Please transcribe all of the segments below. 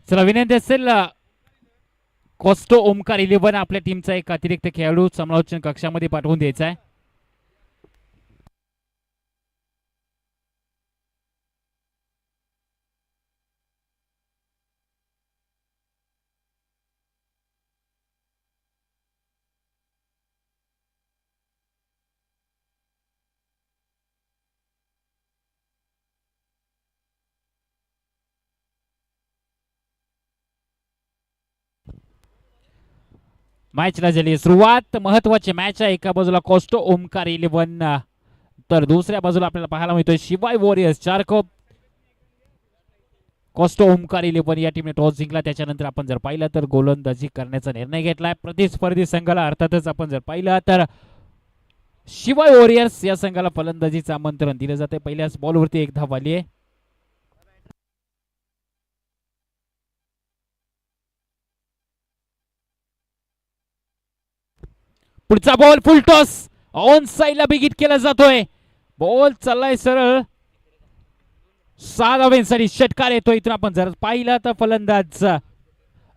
चला विनंती असेल कॉस्टो ओमकार 11 आपल्या टीमचा एक अतिरिक्त खेळाडू समालोचन कक्षामध्ये पाठवून द्यायचा आहे. मॅचला झाली सुरुवात. महत्वाची मॅच आहे. एका बाजूला कॉस्टो ओमकार 11 तर दुसऱ्या बाजूला आपल्याला पाहायला मिळतोय शिवाय वॉरियर्स चारकोप. कॉस्टो ओमकार 11 या टीमने टॉस जिंकला. त्याच्यानंतर आपण जर पाहिलं तर गोलंदाजी करण्याचा निर्णय घेतलाय. प्रतिस्पर्धी संघाला अर्थातच आपण जर पाहिलं तर शिवाय वॉरियर्स या संघाला फलंदाजीचं आमंत्रण दिलं जाते. पहिल्याच बॉलवरती एक धाव आली आहे. पुढचा बॉल फुल टॉस ऑन साइडला बिगिट केला जातोय. बॉल चाललाय सरळ 6 धावांसाठी षटकार येतोय. इथून आपण जर पाहिलं तर फलंदाज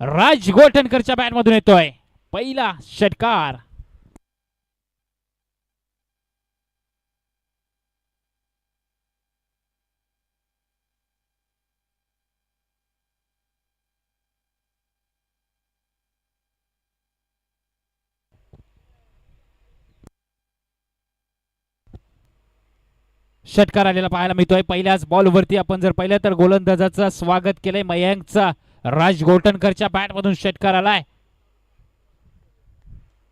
राज गोठणकरच्या बॅट मधून येतोय पहिला षटकार. षटकार आलेला पाहायला मिळतोय. पहिल्याच बॉलवरती आपण जर पाहिलं तर गोलंदाजाचं स्वागत केलंय मयंकचा. राज गोठणकरच्या बॅट मधून षटकार आलाय.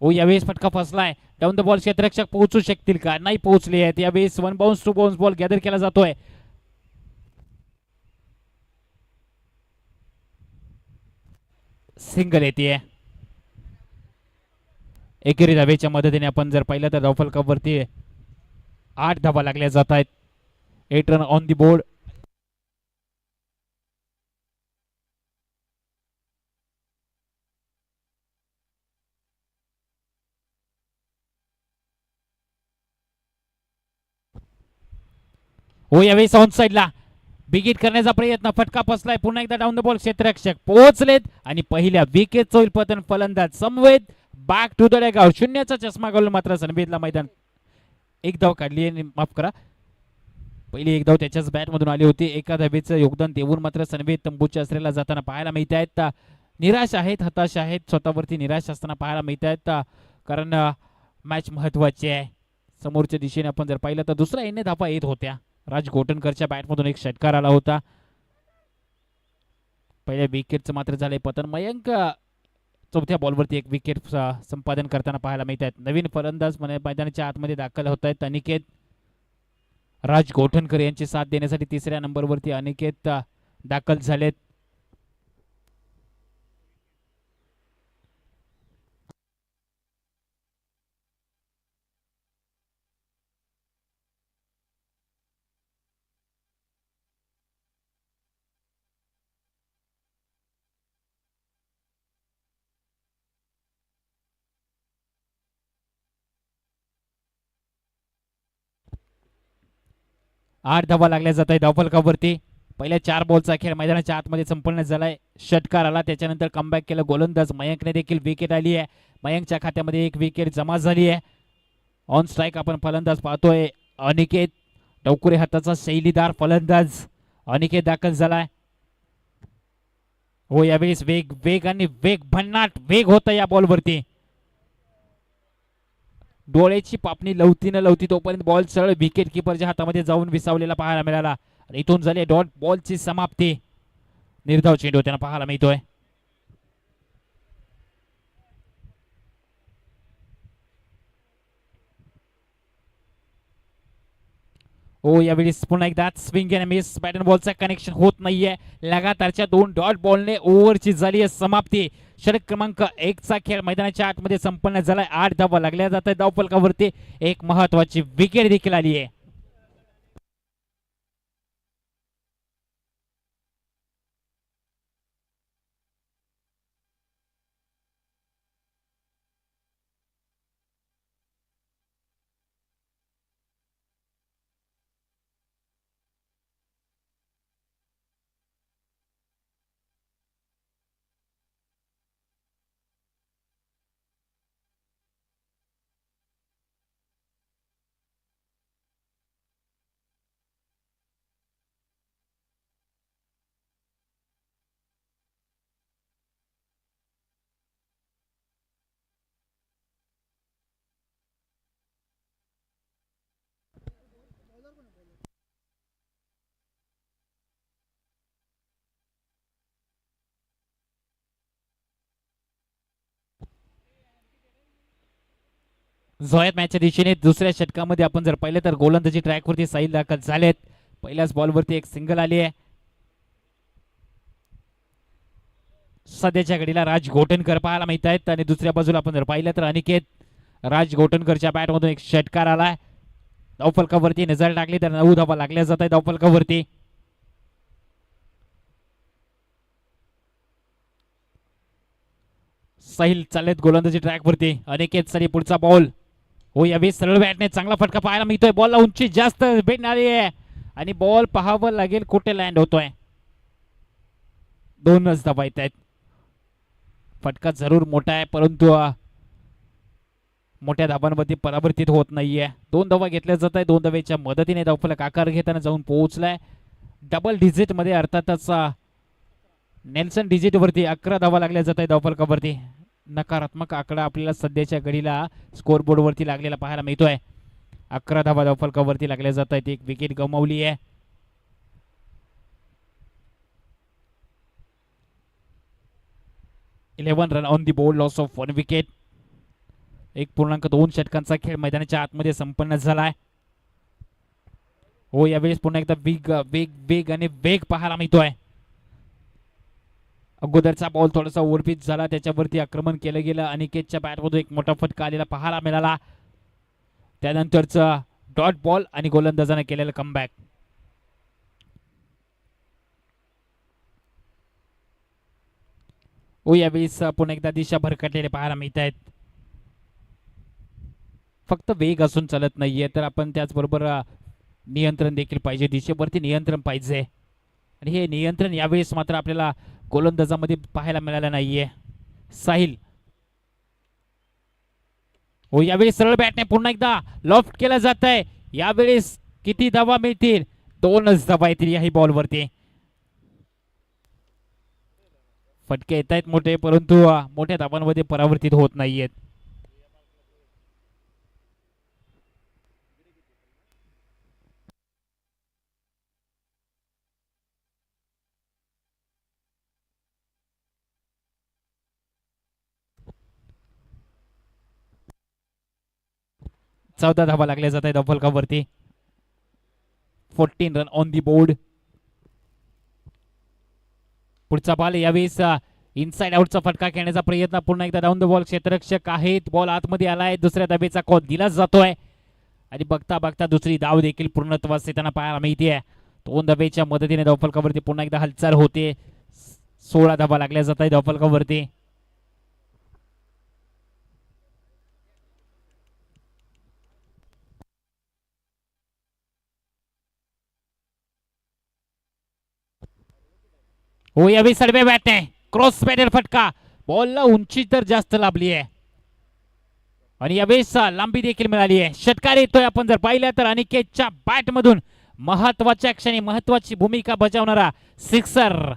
ओ यावेळेस फटका फसलाय. डाऊन द बॉल क्षेत्ररक्षक पोहोचू शकतील का? नाही पोहोचले आहेत. यावेळेस one bounce two bounce ball gather केला जातोय. सिंगल येते. एकेरी धावेच्या मदतीने आपण जर पाहिलं तर धावफलकावरती 8 धावा लागल्या जात आहेत. 8 रन ऑन दी बोर्ड. हो यावेळी ऑन साइडला बिगिट करण्याचा प्रयत्न. फटका फसलाय. पुन्हा एकदा डाऊन द बॉल क्षेत्ररक्षक पोहोचलेत आणि पहिल्या विकेट होईल पतन. फलंदाज समवेत बॅक टू द लेगआउट. शून्याचा चष्मा घालून मात्र सनवेदला मैदान. एक धाव काढली. माफ करा, पहिली एक धाव त्याच्याच बॅट मधून आली होती. एका धावेचं योगदान देऊन मात्र सनवेद तंबूच्या आश्रयाला जाताना पाहायला मिळत आहेत. निराश आहेत, हताश आहेत, स्वतःवरती निराश असताना पाहायला मिळत आहेत. कारण मॅच महत्वाची आहे. समोरच्या दिशेने आपण जर पाहिलं तर दुसरा एने धावा येत होत्या. राज गोठणकरच्या बॅटमधून एक षटकार आला होता. पहिल्या विकेटचं मात्र झालंय पतन. मयंक चौथ्या बॉलवरती एक विकेट संपादन करताना पाहायला मिळत आहेत. नवीन फलंदाज मैदानाच्या आतमध्ये दाखल होत आहेत. अनिकेत राज गोठणकर यांची साथ देण्यासाठी तिसऱ्या नंबरवरती अनिकेत दाखल झालेत. आठ धावा लागल्या जात आहे धावफलकावरती. पहिल्या 4 बॉलचा खेळ मैदानाच्या आतमध्ये संपन्न झालाय. षटकार आला. त्याच्यानंतर कमबॅक केलं गोलंदाज मयंकने देखील. विकेट आली आहे. मयंकच्या खात्यामध्ये एक विकेट जमा झाली आहे. ऑन स्ट्राईक आपण फलंदाज पाहतोय अनिकेत. डवकुरे हाताचा शैलीदार फलंदाज अनिकेत दाखल झालाय. हो यावेळेस वेग वेग आणि वेग भन्नाट वेग होता या बॉलवरती. डोळ्याची पापणी लवती न लवती तोपर्यंत बॉल सरळ विकेट किपरच्या हातामध्ये जाऊन विसावलेला पाहायला मिळाला. इथून झाली डॉट बॉलची समाप्ती. निर्धाव चेंडू त्यांना पाहायला मिळतोय. हो यावेळी पुन्हा एकदा swing and miss bat and बॉलचा कनेक्शन होत नाहीये. लगातारच्या 2 डॉट बॉलने ओव्हरची झाली आहे समाप्ती. षटक क्रमांक 1 चा खेळ मैदानाच्या आतमध्ये संपन्न झालाय. 8 धावा लागल्या जात आहेत धावफलकावरती. एक महत्वाची विकेट देखील आली आहे. झोयात मॅचच्या दिशेने दुसऱ्या षटकामध्ये आपण जर पाहिलं तर गोलंदाजी ट्रॅकवरती साहिल दाखल झालेत. पहिल्याच बॉलवरती एक सिंगल आली आहे. सध्याच्या घडीला राज घोटणकर पाहायला मिळत आहेत आणि दुसऱ्या बाजूला आपण जर पाहिलं तर अनिकेत राज घोटणकरच्या बॅटमधून एक षटकार आलाय. धावफलकावरती नजर टाकली तर 9 धावा लागल्या जात आहेत धावफलकावरती. साहिल चाललेत गोलंदाजी ट्रॅकवरती. अनिकेत साठी पुढचा बॉल. हो यावेळी सरळ बॅटने चांगला फटका पाहायला मिळतोय. बॉलला उंची जास्त भेटणारी आहे आणि बॉल पाहावं लागेल कुठे लँड होतोय. 2च धावा येत आहेत. फटका जरूर मोठा आहे परंतु मोठ्या धाबांमध्ये परावर्तित होत नाहीये. 2 धावा घेतल्या जात आहे. 2 धावेच्या मदतीने धावफलक आकार घेताना जाऊन पोहोचलाय डबल डिजिट मध्ये. अर्थातच नेल्सन डिजिट वरती 11 धावा लागल्या जात आहे धावफलकावरती. नकारात्मक आकडा आपल्याला सध्याच्या घडीला स्कोरबोर्ड वरती लागलेला पाहायला मिळतोय. 11 धावा धावफलकावरती लागल्या जात आहेत. एक विकेट गमावली आहे. 11 run on the board, loss of 1 wicket. 1.2 षटकांचा खेळ मैदानाच्या आतमध्ये संपन्न झालाय. हो यावेळेस पुन्हा एकदा वेग वेग वेग आणि वेग पाहायला मिळतोय. अगोदरचा बॉल थोडासा ओव्हरपिच झाला, त्याच्यावरती आक्रमण केलं गेलं. अनिकेतच्या बॅटमधून एक मोठा फटका आलेला पाहायला मिळाला. त्यानंतरचा डॉट बॉल आणि गोलंदाजाने केलेलं कमबॅक. हो यावेळेस पुन्हा एकदा दिशा भरकटलेले पाहायला मिळत आहेत. फक्त वेग असून चालत नाहीये तर आपण त्याचबरोबर नियंत्रण देखील पाहिजे. दिशेवरती नियंत्रण पाहिजे आणि हे नियंत्रण यावेळेस मात्र आपल्याला गोलंदाजामध्ये पाहायला मिळालं नाहीये. साहिल. हो यावेळी सरळ बॅटने पुन्हा एकदा लॉफ्ट केलं जात आहे. यावेळेस किती धावा मिळतील? 2च धावा येतील याही बॉलवरती. फटके येत आहेत मोठे परंतु मोठ्या धावांमध्ये परावर्तित होत नाहीयेत. चौदा धावा लागल्या जात आहेत धावफलकावरती. 14 रन ऑन दी बोर्ड. पुढचा बॉल यावेळेस इनसाइड आउटचा फटका खेळण्याचा प्रयत्न. पुन्हा एकदा डाऊन द बॉल क्षेत्ररक्षक आहेत. बॉल आतमध्ये आलाय. दुसऱ्या धावेचा कॉल दिला जातोय आणि बघता बघता दुसरी धाव देखील पूर्णत्वास येताना पाहायला मिळते. 2 धावेच्या मदतीने धावफलकावरती पुन्हा एकदा हालचाल होते. 16 धावा लागल्या जात आहेत धावफलकावरती. हो यावेळी सडव्या बॅटने क्रॉस पॅडल फटका. बॉलला उंची तर जास्त लाभली आहे आणि यावेळेस लांबी देखील मिळाली आहे. षटकार येतोय आपण जर पाहिलं तर अनिकेतच्या बॅट मधून. महत्वाच्या क्षणी महत्वाची भूमिका बजावणारा सिक्सर.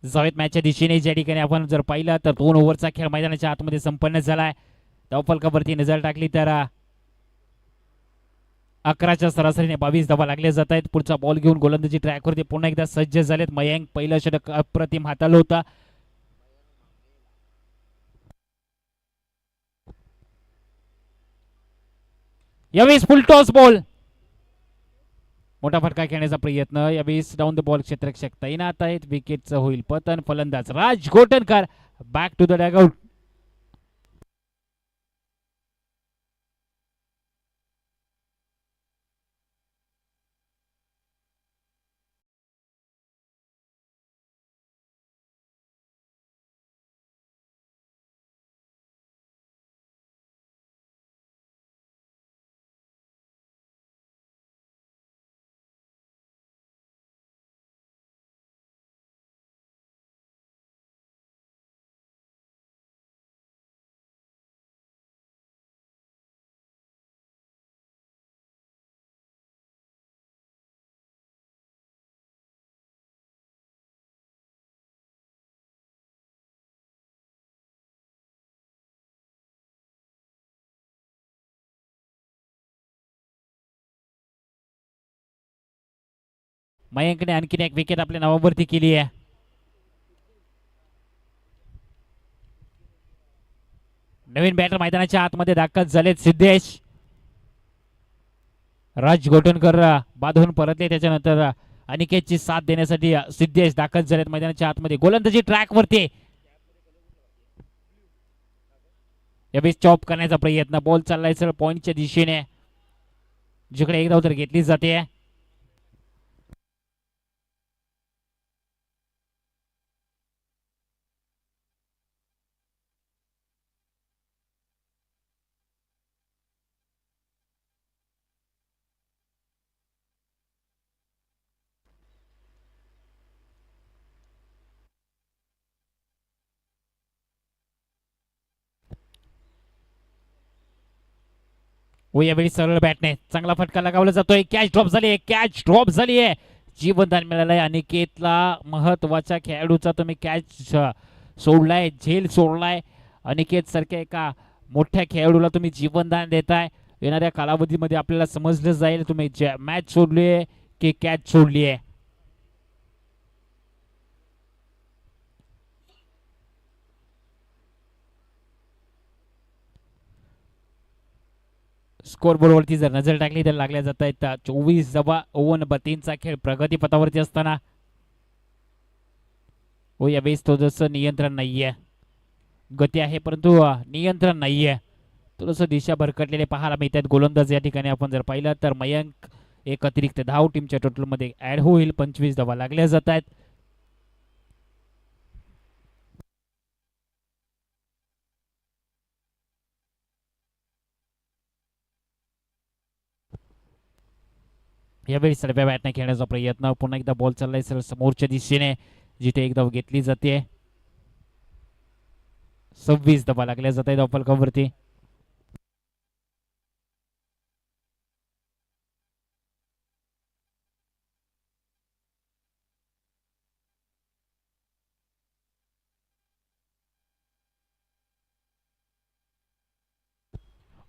जावेद मॅचच्या दिशेने ज्या ठिकाणी आपण जर पाहिलं तर 2 ओव्हरचा खेळ मैदानाच्या आतमध्ये संपन्न झालाय. धावफलकावरती नजर टाकली तर 11च्या सरासरीने 22 धावा लागल्या जात आहेत. पुढचा बॉल घेऊन गोलंदाजी ट्रॅकवरती पुन्हा एकदा सज्ज झालेत. मयंक पहिलं षटक अप्रतिम हाताळलं होता. यावेळेस फुल टॉस बॉल. मोठा फटका खेळण्याचा प्रयत्न. यावेळेस डाऊन द बॉल क्षेत्ररक्षक तैनात आहेत. विकेटचं होईल पतन. फलंदाज राज घोटणकर बॅक टू द डगआउट. मयंकने आणखीन एक विकेट आपल्या नावावरती केली आहे. नवीन बॅटर मैदानाच्या आतमध्ये दाखल झालेत. सिद्धेश राज गोटणकर बाधून परतले. त्याच्यानंतर अनिकेतची साथ देण्यासाठी सिद्धेश दाखल झालेत मैदानाच्या आतमध्ये. गोलंदाजी ट्रॅक वरती यावेळी चॉप करण्याचा प्रयत्न. बॉल चाललाय सर पॉइंटच्या दिशेने, जिकडे एक धाव तर घेतली जाते. हो यावेळी सरळ बॅटने चांगला फटका लगावला जातोय. कॅच ड्रॉप झाली आहे, कॅच ड्रॉप झाली आहे. जीवनदान मिळालंय अनिकेतला. महत्वाच्या खेळाडूचा तुम्ही कॅच सोडलाय, झेल सोडलाय. अनिकेत सारख्या एका मोठ्या खेळाडूला तुम्ही जीवनदान देताय. येणाऱ्या कालावधीमध्ये आपल्याला समजलं जाईल तुम्ही मॅच सोडली आहे की कॅच सोडली आहे. स्कोर बोर्डवरती जर नजर टाकली तर लागल्या जात आहेत 24 नंबर 3चा खेळ प्रगती पथावरती असताना. हो यावेळेस थोडंसं नियंत्रण नाहीये. गती आहे परंतु नियंत्रण नाहीये. थोडंसं दिशा भरकटलेले पाहायला मिळतात गोलंदाज या ठिकाणी. आपण जर पाहिलं तर मयंक एक अतिरिक्त धाव टीमच्या टोटलमध्ये ऍड होईल. 25 धावा लागल्या जात आहेत. यावेळी सर्व्या बॅटने खेळण्याचा प्रयत्न. पुन्हा एकदा बॉल चाललाय सर समोरच्या दिशेने, जिथे एक धाव घेतली जाते. 26 धावा लागल्या जात आहेत फलकावरती.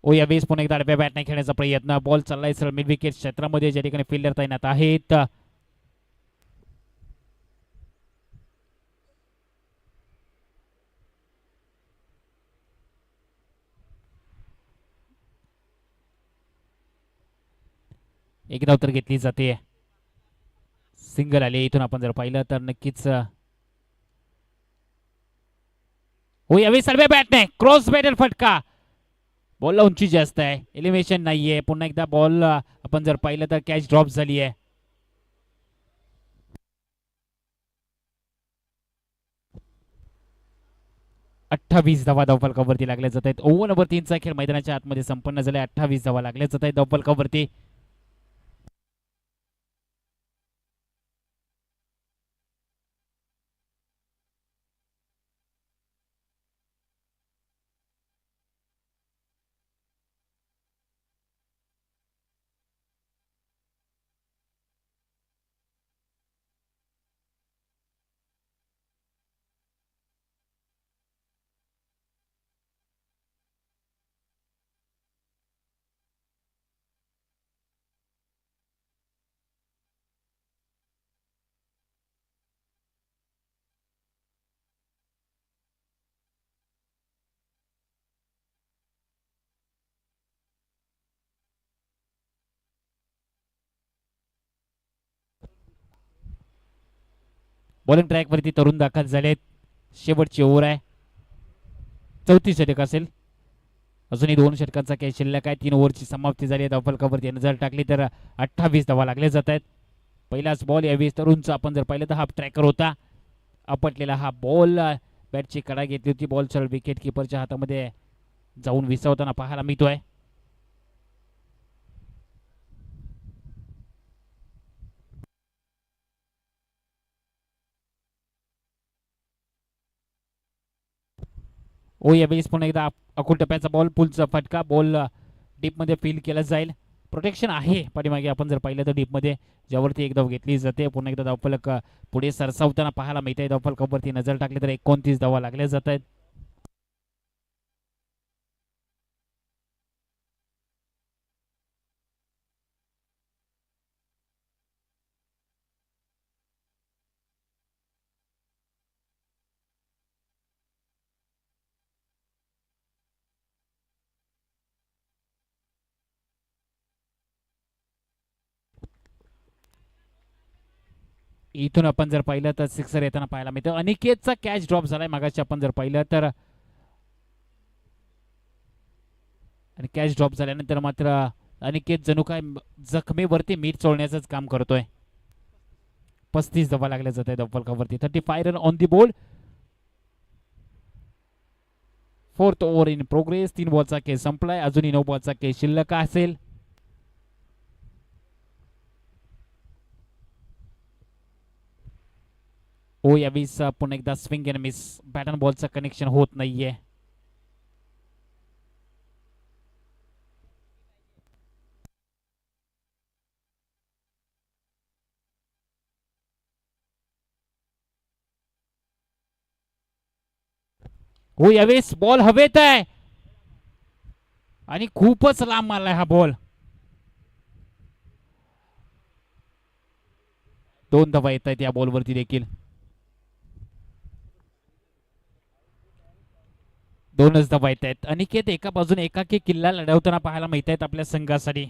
ओ यावेळेस पुन्हा एकदा आडव्या बॅटने खेळण्याचा प्रयत्न. बॉल चाललाय सर मिड विकेट क्षेत्रामध्ये, ज्या ठिकाणी फिल्डर तैनात आहेत. एक धाव तर घेतली जाते. सिंगल आले इथून आपण जर पाहिलं तर नक्कीच. हो यावेळी सर्व्या बॅटने क्रॉस बॅटल फटका. बॉल उंची जास्त आहे, एलिव्हेशन नाहीये. पुन्हा एकदा बॉल आपण जर पाहिलं तर कॅच ड्रॉप झाली आहे. अठ्ठावीस धावा धावफलकावरती लागल्या जात आहेत. ओव्हर नंबर 3चा खेळ मैदानाच्या आतमध्ये संपन्न झालाय. 28 धावा लागल्या जात आहेत धावफलकावरती. बॉलिंग ट्रॅक वरती तरुण दाखल झालेत. शेवटची ओव्हर आहे. 34 षटक असेल. अजूनही 2 षटकांचा काही शिल्लक आहे. 3 ओव्हरची समाप्ती झाली आहे. धावफलकावरती नजर टाकली तर 28 धावा लागल्या जात आहेत. पहिलाच बॉल यावेळी तरुणचा आपण जर पाहिलं तर हा ट्रॅकर होता. आपटलेला हा बॉल, बॅटची कडा घेतली होती. बॉल सरळ विकेट किपरच्या हातामध्ये जाऊन विसावताना पाहायला मिळतोय. ओ यावेळेस पुन्हा एकदा अकुल टप्प्याचा बॉल, पुलचा फटका. बॉल डीप मध्ये फील केला जाईल. प्रोटेक्शन आहे पाठीमागे आपण जर पाहिलं तर डीप मध्ये, ज्यावरती एक धाव घेतली जाते. पुन्हा एकदा धावफलक पुढे सरसावताना पाहायला मिळत आहे. धावफलकावरती नजर टाकली तर 29 धावा लागल्या जात आहेत. इथून आपण जर पाहिलं तर सिक्सर येताना पाहायला मिळतं. अनिकेतचा कॅच ड्रॉप झालाय मागाशी आपण जर पाहिलं तर, आणि कॅच ड्रॉप झाल्यानंतर मात्र अनिकेत जणू काय जखमेवरती मीठ चोळण्याचंच काम करतोय. 35 धावा लागल्या जात आहेत फलकावरती. 35 run on the board. Fourth over in progress. 3 बॉलचा खेळ संपलाय, अजूनही 9 बॉलचा खेळ शिल्लक असेल. ओ यावेळेस पुन्हा एकदा swing and miss, bat and बॉलचं कनेक्शन होत नाहीये. हो यावेळेस बॉल हवेत आहे आणि खूपच लांब मारलाय हा बॉल. 2 धावा येत आहेत या बॉलवरती देखील. 2च धावा येत आहेत. अनिकेत एका बाजूने एकाकी किल्ला लढवताना पाहायला मिळत आहेत आपल्या संघासाठी.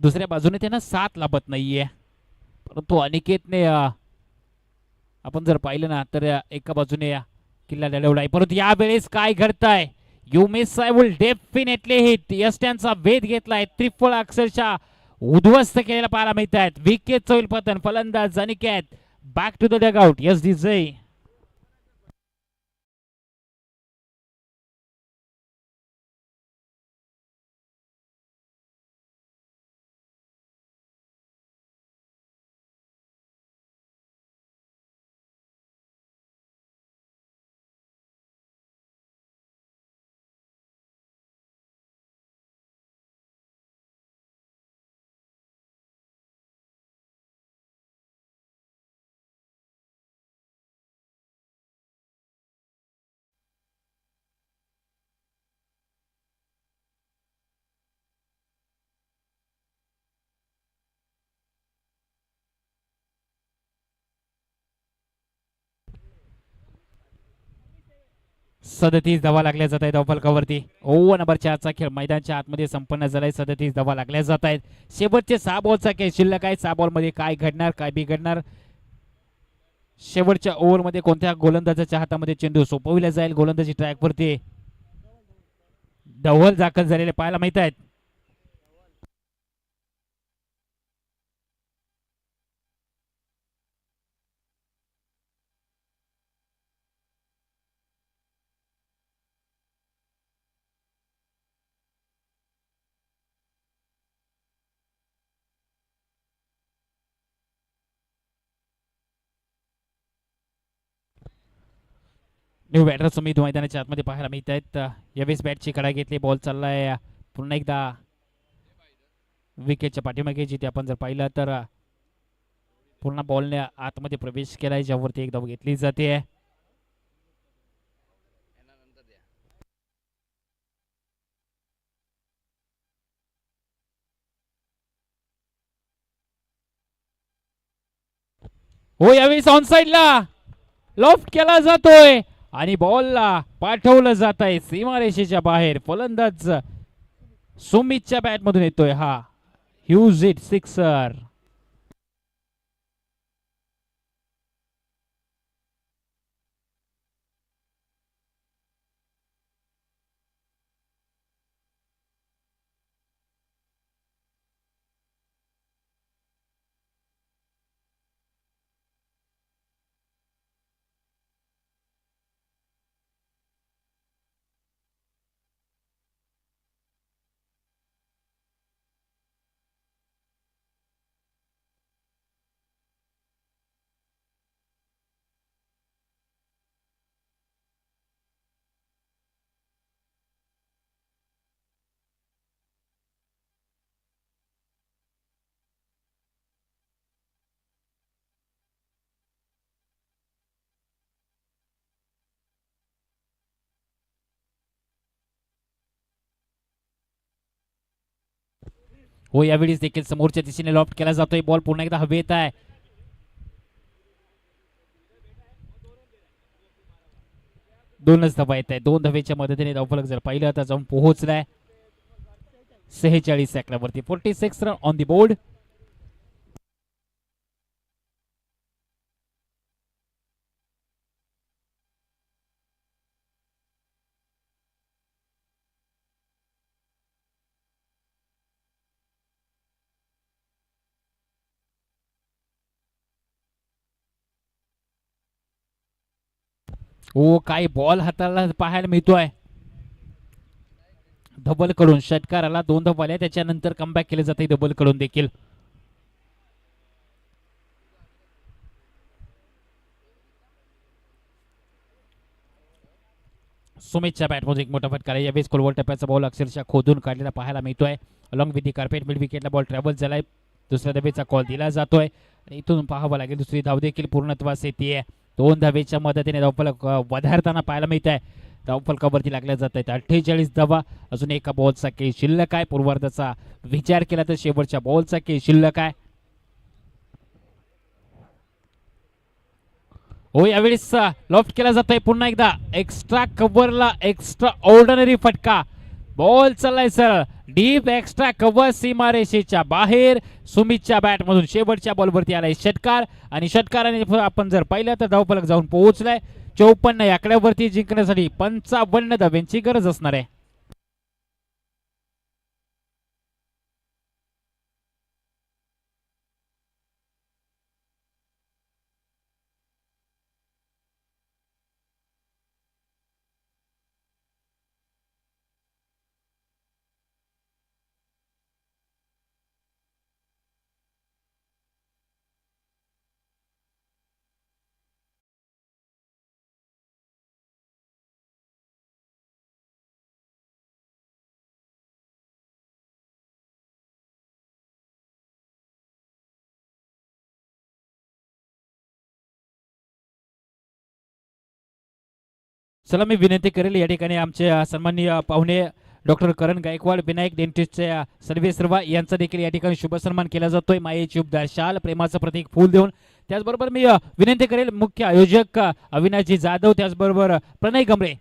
दुसऱ्या बाजूने त्यांना 7 लाभत नाहीये, परंतु अनिकेतने आपण जर पाहिलं ना तर एका बाजूने किल्ला लढवलाय. परंतु यावेळेस काय घडतंय, you miss I will definitely hit. यष्ट्यांचा वेध घेतलाय, त्रिफळ अक्षरशः उद्ध्वस्त केलेला पाहायला मिळत आहेत. विकेट होईल पतन. फलंदाज Aniket back to the dugout. Yes DJ. सदतीस धावा लागल्या जात आहेत फलकावरती. ओव्हर नंबर 4चा खेळ मैदानाच्या आतमध्ये संपन्न झालाय. 37 धावा लागल्या जात आहेत. शेवटचे 6 बॉलचा खेळ शिल्लक आहे. 6 बॉल मध्ये काय घडणार, काय बिघडणार, शेवटच्या ओव्हरमध्ये कोणत्या गोलंदाजाच्या हातामध्ये चेंडू सोपविला जाईल, गोलंदाजी ट्रॅकवरती ढवळ दाखल झालेले पाहायला मिळत आहेत. न्यू बॅटर समित मैदानाच्या आतमध्ये पाहायला मिळत आहेत. यावेळेस बॅटची कडा घेतली, बॉल चाललाय पुन्हा एकदा विकेटच्या पाठीमागे. जिथे आपण जर पाहिलं तर पुन्हा बॉलने आतमध्ये प्रवेश केलाय, ज्यावरती एक धाव घेतली जाते. हो यावेळेस ऑन साइडला लॉफ्ट केला जातोय आणि बॉलला पाठवलं जात आहे सीमारेषेच्या बाहेर. फलंदाज सुमितच्या बॅट मधून येतोय हा ह्यूज इट सिक्सर. हो यावेळेस देखील समोरच्या दिशेने लॉफ्ट केला जातोय. बॉल पुन्हा एकदा हवेत आहे. दोनच धावा येत आहे. 2 धावेच्या मदतीने धावफलक जर पाहिलं तर जाऊन पोहोचलाय 46 सेकंदावरती. 46 रन ऑन दी बोर्ड. ओ काय बॉल हाताला पाहायला मिळतोय. डबल कडून षटकाराला 2 धावा आल्या, त्याच्यानंतर कमबॅक केले जाते डबल कडून देखील. सुमितच्या बॅटमधून एक मोठा फटका. यावेळेस खोलवर टप्प्याचा बॉल अक्षरशः खोदून काढलेला पाहायला मिळतोय. Along with the carpet mid विकेटला बॉल ट्रॅव्हल झालाय. दुसऱ्या धावेचा कॉल दिला जातोय आणि इथून पाहावं लागेल दुसरी धाव देखील पूर्णत्वास येते. 2 धावेच्या मदतीने धावफलक वधारताना पाहायला मिळत आहे. धावफलकावरती लागल्या जात आहेत 48 धावा. अजून एका बॉलचा खेळ शिल्लक आहे. पूर्वार्धाचा विचार केला तर शेवटच्या बॉलचा खेळ शिल्लक आहे. हो यावेळेस लॉफ्ट केला जातोय पुन्हा एकदा. एक्स्ट्रा कव्हरला एक्स्ट्रा ऑर्डिनरी फटका. बॉल चाललाय सर डीप एक्स्ट्रा कव्हर सीमारेषेच्या बाहेर. सुमितच्या बॅटमधून शेवटच्या बॉलवरती आलाय षटकार आणि षटकाराने आपण जर पाहिलं तर धावफलक जाऊन पोहोचलाय 54 या आकड्यावरती. जिंकण्यासाठी 55 धाव्यांची गरज असणार आहे. चला मी विनंती करेल या ठिकाणी आमचे सन्माननीय पाहुणे डॉक्टर करण गायकवाड विनायक डेंटिस्टचे सर्वेसर्वा यांचा देखील या ठिकाणी शुभ सन्मान केला जातोय. मायेची उपदार शाल प्रेमाचं प्रतीक फूल देऊन. त्याचबरोबर मी विनंती करेल मुख्य आयोजक अविनाशजी जाधव त्याचबरोबर प्रणय गमरे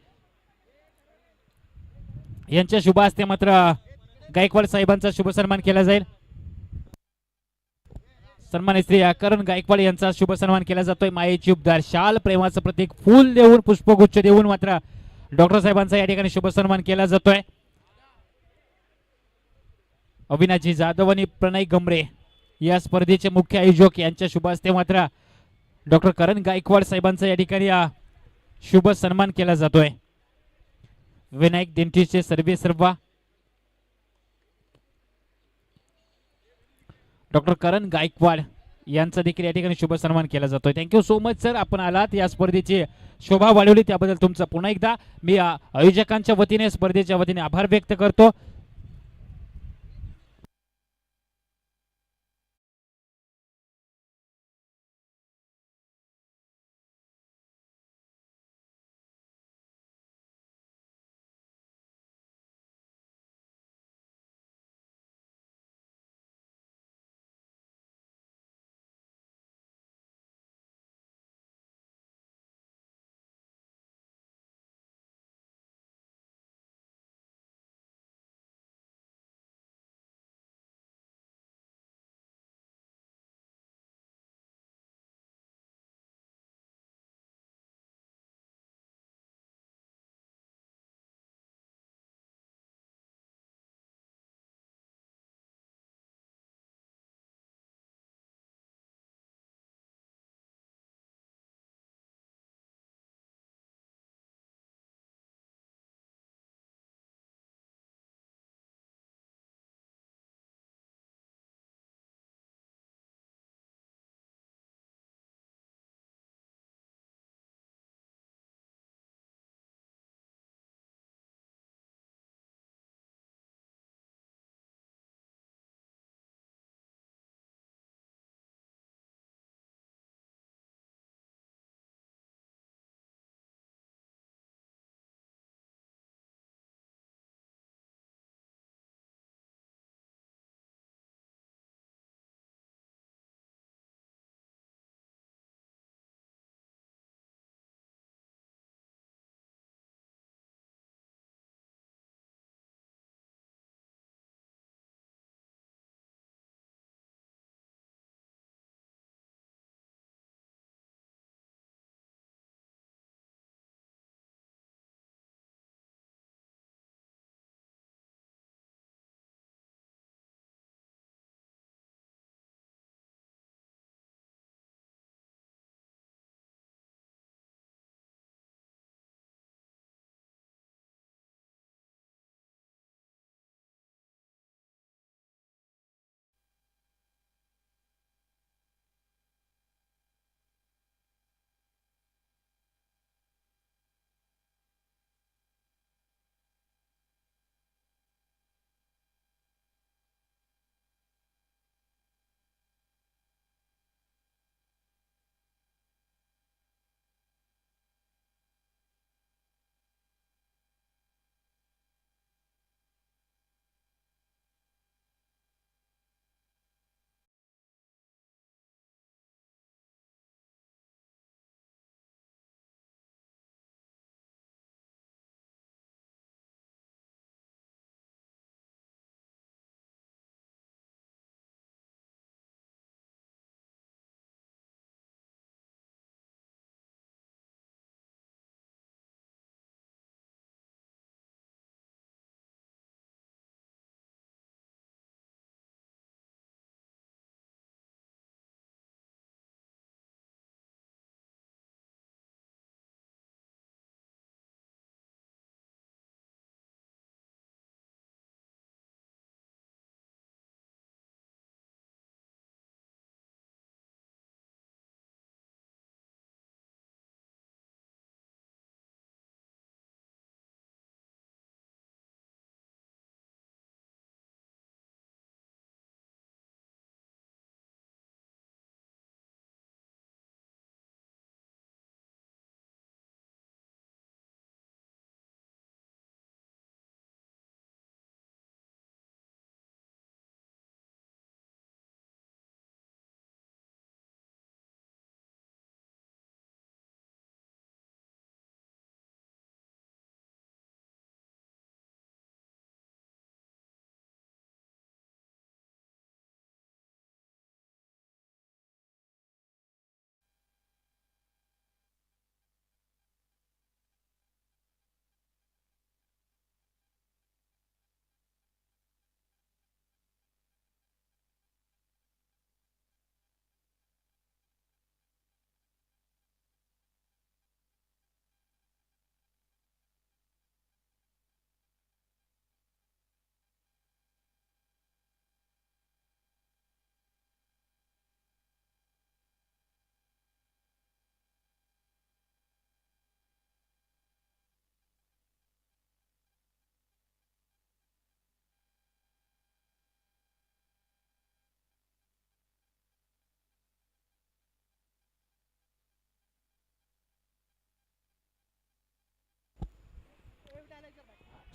यांच्या शुभ हस्ते मात्र गायकवाड साहेबांचा शुभ सन्मान केला जाईल. सन्मानित श्री करण गायकवाड यांचा शुभ सन्मान केला जातोय. मायेची उपदार शाल प्रेमाचं प्रतीक फूल देऊन पुष्पगुच्छ देऊन मात्र डॉक्टर साहेबांचा या ठिकाणी शुभ सन्मान केला जातोय. अविनाशजी जाधव आणि प्रणय गमरे या स्पर्धेचे मुख्य आयोजक यांच्या शुभ हस्ते मात्र डॉक्टर करण गायकवाड साहेबांचा या ठिकाणी शुभ सन्मान केला जातोय. विनायक डेंटिस्टचे सर्वेसर्वा डॉक्टर करण गायकवाड यांचा देखील या ठिकाणी शुभ सन्मान केला जातोय. थँक्यू सो मच सर, आपण आलात या स्पर्धेची शोभा वाढवली त्याबद्दल तुमचा पुन्हा एकदा मी आयोजकांच्या वतीने स्पर्धेच्या वतीने आभार व्यक्त करतो.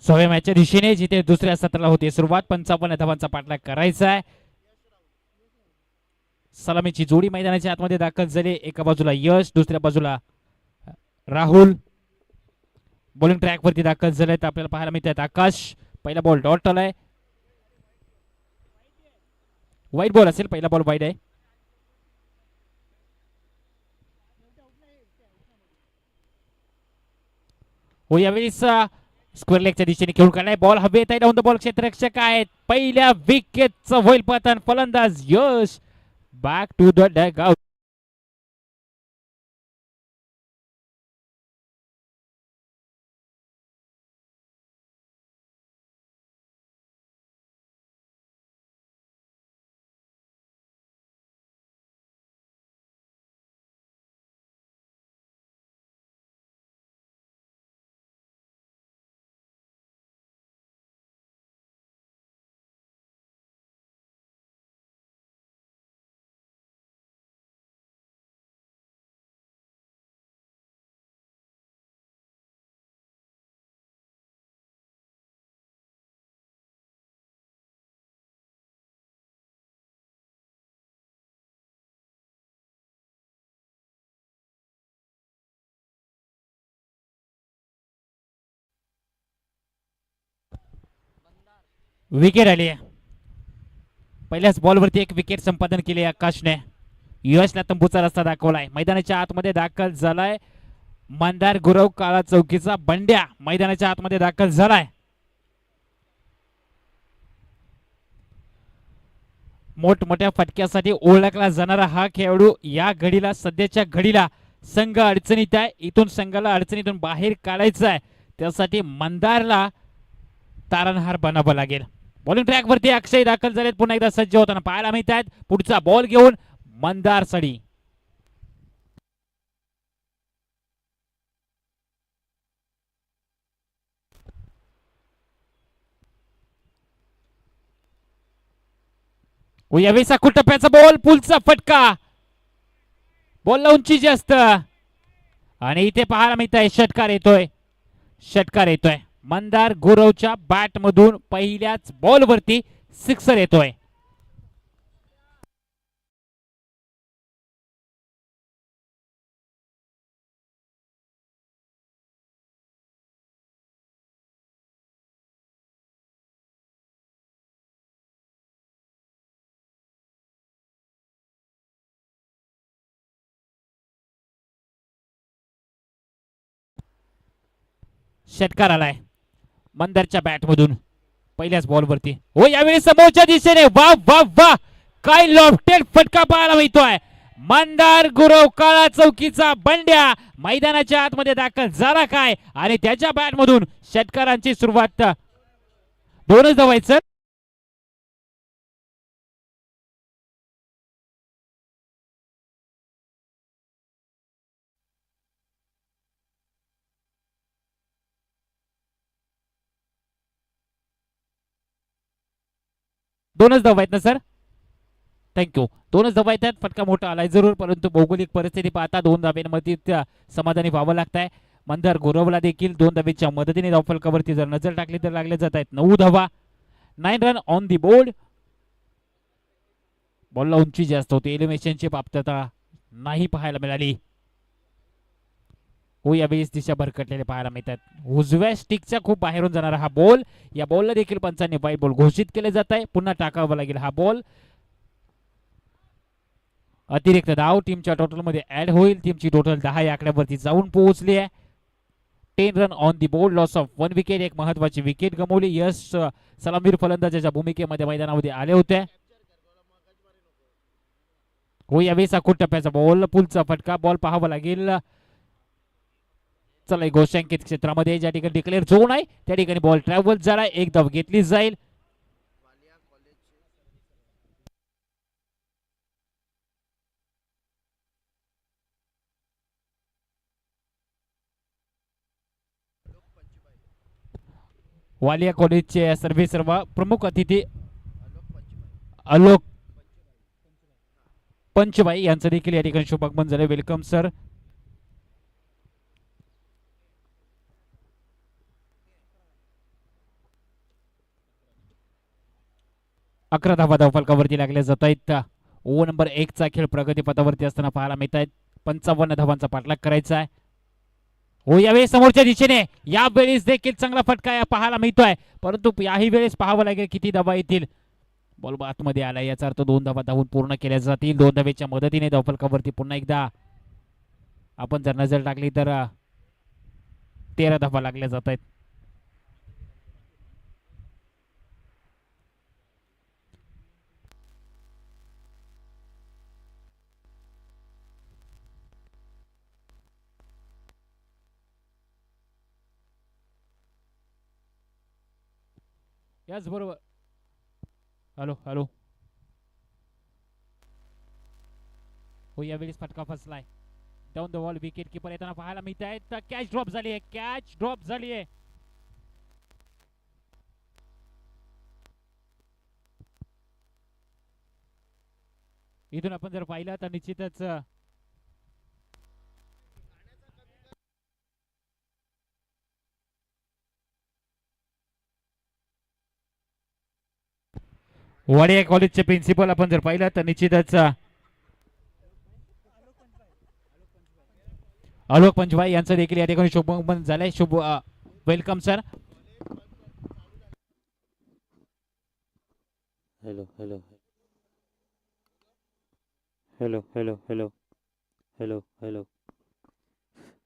6व्या मॅचच्या दिशेने जिथे दुसऱ्या सत्राला होती सुरुवात. 55 धावांचा पाठलाग करायचा आहे. सलामीची जोडी मैदानाच्या आतमध्ये दाखल झाली. एका बाजूला यश, दुसऱ्या बाजूला राहुल बॉलिंग ट्रॅक वरती दाखल झाले. आपल्याला पाहायला मिळतात आकाश. पहिला बॉल डॉट आलाय. वाईट बॉल असेल. पहिला बॉल वाईट आहे. हो यावेळेस स्क्वेअर लेगच्या दिशेने खेळून काढलाय. बॉल हवेत आहे. डाऊन द बॉल क्षेत्ररक्षक आहेत. पहिल्या विकेटचं होईल पतन. फलंदाज Yash back to the dugout. Wicket आली आहे. पहिल्याच बॉलवरती एक विकेट संपादन केले आकाशने. यशला तंबूचा रस्ता दाखवलाय. मैदानाच्या आतमध्ये दाखल झालाय. मंदार गुरव काळा चौकीचा बंड्या मैदानाच्या आतमध्ये दाखल झालाय. मोठमोठ्या फटक्यासाठी ओळखला जाणारा हा खेळाडू या घडीला सध्याच्या घडीला संघ अडचणीत आहे. इथून संघाला अडचणीतून बाहेर काढायचं आहे. त्यासाठी मंदारला तारणहार बनावं लागेल. बॉलिंग ट्रॅक वरती अक्षय दाखल झालेत. पुन्हा एकदा सज्ज होताना पाहायला मिळत आहेत. पुढचा बॉल घेऊन मंदार सडी. यावेळी साखू टप्प्याचा बॉल. पुलचा फटका. बॉलला उंची जास्त आणि इथे पाहायला मिळत आहे षटकार येतोय. षटकार येतोय. मंदार गुरवच्या बॅट मधून पहिल्याच बॉल वरती सिक्सर येतोय. षटकार आलाय मंदारच्या बॅट मधून पहिल्याच बॉल वरती. हो यावेळी समोरच्या दिशेने वा वा वा काय लॉफ्टेड फटका पाहायला मिळतोय. मंदार गुरव काळा चौकीचा बंड्या मैदानाच्या आतमध्ये दाखल झाला काय आणि त्याच्या बॅट मधून षटकारांची सुरुवात. दोनच धावायचं. दोनच धावा आहेत ना सर. थँक्यू. दोनच धावा आहेत. फटका मोठा आलाय जरूर परंतु भौगोलिक परिस्थिती पाहता 2 धाब्यांमध्ये समाधानी व्हावं लागत आहे. मंदार गुरवला देखील 2 धावेच्या मदतीने धावफलकावरती जर नजर टाकली तर लागले जात आहेत 9 धावा. 9 रन ऑन दी बोर्ड. बॉलला उंची जास्त होती. एलिमिनेशनची पात्रता नाही पाहायला मिळाली. हो यावेळी दिशा भरकटलेले पाहायला मिळतात. उजव्या स्टिकच्या खूप बाहेरून जाणारा हा बॉल. या बॉलला देखील पंचांनी वाईट बॉल घोषित केले जात आहे. पुन्हा टाकावा लागेल हा बॉल. अतिरिक्त धाव टीमच्या टोटल मध्ये ऍड होईल. टीमची टोटल 10 या आकड्यावरती जाऊन पोहोचली आहे. 10 run on the board. Loss of 1 wicket. एक महत्वाची विकेट गमावली. यश सलामीर फलंदाजाच्या भूमिकेमध्ये मैदानामध्ये आले होते. हो यावेळी साखूट टप्प्याचा बॉल. पुलचा फटका. बॉल पाहावा लागेल. चला घोषांकित क्षेत्रामध्ये ज्या ठिकाणी डिक्लेअर झोन आहे त्या ठिकाणी बॉल ट्रॅव्हल झाला. एक धाव घेतली जाईल. वालिया कॉलेजचे सर्व प्रमुख अतिथी आलोक पंचबाई यांचं देखील या ठिकाणी शुभागमन झालं. Welcome sir. 11 धावा धावफलकावरती लागल्या जात आहेत. ओव्हर नंबर 1 चा खेळ प्रगतीपथावरती असताना पाहायला मिळत आहेत. 55 धावांचा पाठलाग करायचा आहे. हो, यावेळी समोरच्या दिशेने यावेळेस देखील चांगला फटका पाहायला मिळतोय, परंतु याही वेळेस पाहावं लागेल किती धावा येतील. बॉल आतमध्ये आला, याचा अर्थ 2 धावा धावून पूर्ण केल्या जातील. 2 धावेच्या मदतीने धावफलकावरती पुन्हा एकदा आपण जर नजर टाकली तर 13 धावा लागल्या जात आहेत. याचबरोबर हॅलो हॅलो हो, यावेळेस फटका फसलाय. Down the ball wicket keeper येताना पाहायला मिळत आहेत. कॅच ड्रॉप झाली आहे, कॅच ड्रॉप झाली आहे. इथून आपण जर पाहिलं तर निश्चितच वाडिया कॉलेजचे प्रिन्सिपल आपण जर पाहिलं तर निश्चितच आलोक पंचभाई यांचं देखील या ठिकाणी शुभगमन झालंय. शुभ welcome sir. Hello hello hello hello hello hello hello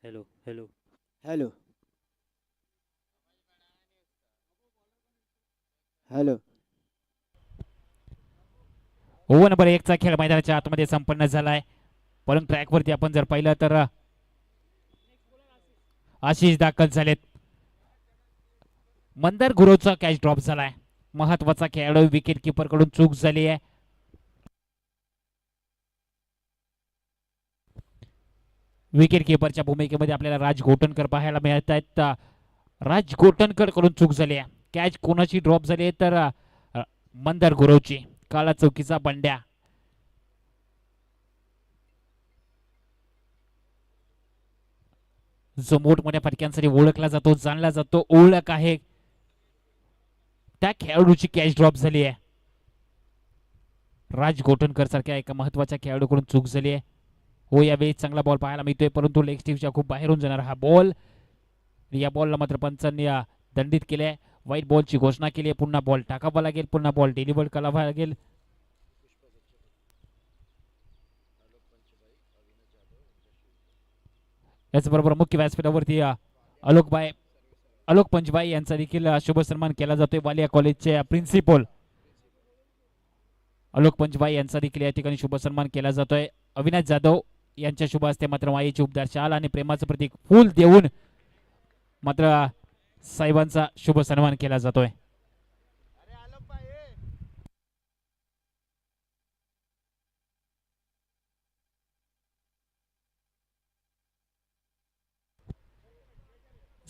hello hello hello hello over number 1 चा खेळ मैदानाच्या आतमध्ये संपन्न झालाय. परंतु ट्रॅकवरती आपण जर पाहिलं तर आशिष दाखल झालेत. मंदार गुरुचा कॅच ड्रॉप झालाय. महत्वाचा खेळाडू विकेट किपर कडून चूक झाली आहे. विकेट किपरच्या भूमिकेमध्ये आपल्याला राज गोटनकर पाहायला मिळत आहेत. राज गोटनकर कडून चूक झाली आहे. कॅच कोणाची ड्रॉप झाली आहे तर मंदार गुरुची. काळा चौकीचा बंड्या. जो मोठमोठ्या फटक्यांसाठी ओळखला जातो, जाणला जातो, ओळख आहे, त्या खेळाडूची कॅच ड्रॉप झाली आहे. राज गोटनकर सारख्या एका महत्वाच्या खेळाडूकडून चूक झाली आहे. हो, यावेळी चांगला बॉल पाहायला मिळतोय, परंतु लेग स्टीव्हच्या खूप बाहेरून जाणार हा बॉल. या बॉलला मात्र पंचांनी दंडित केले. व्हाईट बॉलची घोषणा केली आहे. पुन्हा बॉल टाकावा लागेल, पुन्हा बॉल डिलिव्हर करावा लागेल. याचबरोबर मुख्य व्यासपीठावरती आलोक पंचबाई यांचा देखील शुभ सन्मान केला जातोय. वालिया कॉलेजचे प्रिन्सिपल आलोक पंचबाई यांचा देखील या ठिकाणी शुभ सन्मान केला जातोय. अविनाश जाधव यांच्या शुभ हस्ते मात्र मायेची उपदार शाल आणि प्रेमाचं प्रतीक फूल देऊन मात्र साहेबांचा शुभ सन्मान केला जातोय.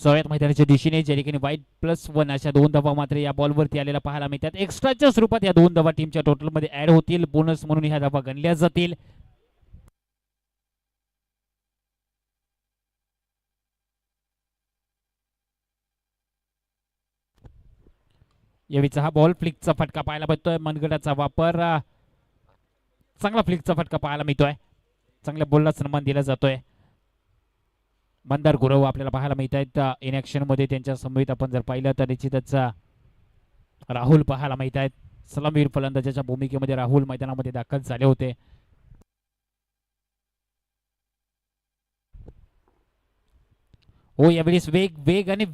सगळ्यात मैदानाच्या दिशेने ज्या ठिकाणी वाईट +1 अशा 2 धावा मात्र या बॉलवरती आलेला पाहायला मिळतात. एक्स्ट्राच्या स्वरूपात या 2 धावा टीमच्या टोटल मध्ये ऍड होतील. बोनस म्हणून ह्या धावा गणल्या जातील. यावेळीचा हा बॉल फ्लिकचा फटका पाहायला मिळतोय. मनगटाचा वापर, चांगला फ्लिकचा फटका पाहायला मिळतोय. चांगल्या बॉलला सन्मान दिला जातोय. मंदार गुरव आपल्याला पाहायला मिळत आहेत इन ऍक्शन मध्ये. त्यांच्या समवेत आपण जर पाहिलं तर निश्चितच राहुल पाहायला मिळत आहेत. सलामीवीर फलंदाजाच्या भूमिकेमध्ये राहुल मैदानामध्ये दाखल झाले होते. हो, यावेळेस वेग वेग आणि